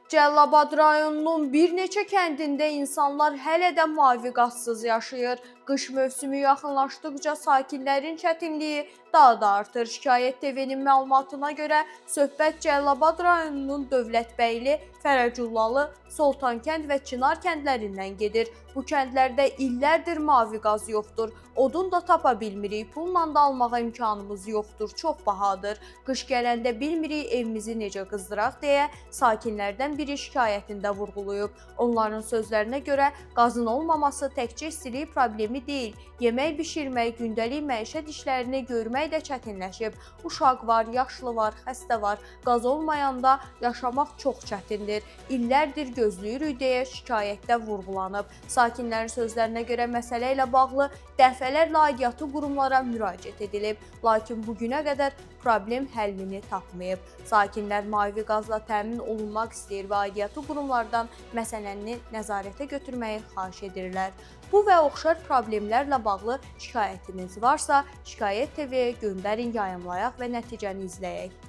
Cəlilabad rayonunun bir neçə kəndində insanlar hələ də mavi qazsız yaşayır. Qış mövsümü yaxınlaşdıqca sakinlərin çətinliyi daha da artır. Şikayət TV-nin məlumatına görə söhbət Cəlilabad rayonunun Dövlətbəyli, Fərəcullalı, Soltankənd və Çınar kəndlərindən gedir. Bu kəndlərdə illərdir mavi qaz yoxdur. Odun da tapa bilmirik, pulla da almağa imkanımız yoxdur, çox bahadır. Qış gələndə bilmirik evimizi necə qızdıraq deyə sakinlərdən biri şikayətində vurğulayıb. Onların sözlərinə görə qazın olmaması təkcə istilik problemi deyil, yemək bişirmək, gündəlik məişət işlərini görmək də çətinləşib. Uşaq var, yaşlı var, xəstə var. Qaz olmayanda yaşamaq çox çətindir. İllərdir gözləyirik deyə şikayətdə vurğulanıb. Sakinlərin sözlərinə görə məsələ ilə bağlı dəfələrlə aidiyyatı qurumlara müraciət edilib, lakin bu günə qədər problem həllini tapmayıb. Sakinlər mavi qazla təmin olunmaq istəyir və aidiyyatı qurumlardan məsələni nəzarətə götürməyi xahiş edirlər. Bu və oxşar problemlərlə bağlı şikayətiniz varsa, Şikayət TV-yə göndərin, yayımlayaq və nəticəni izləyək.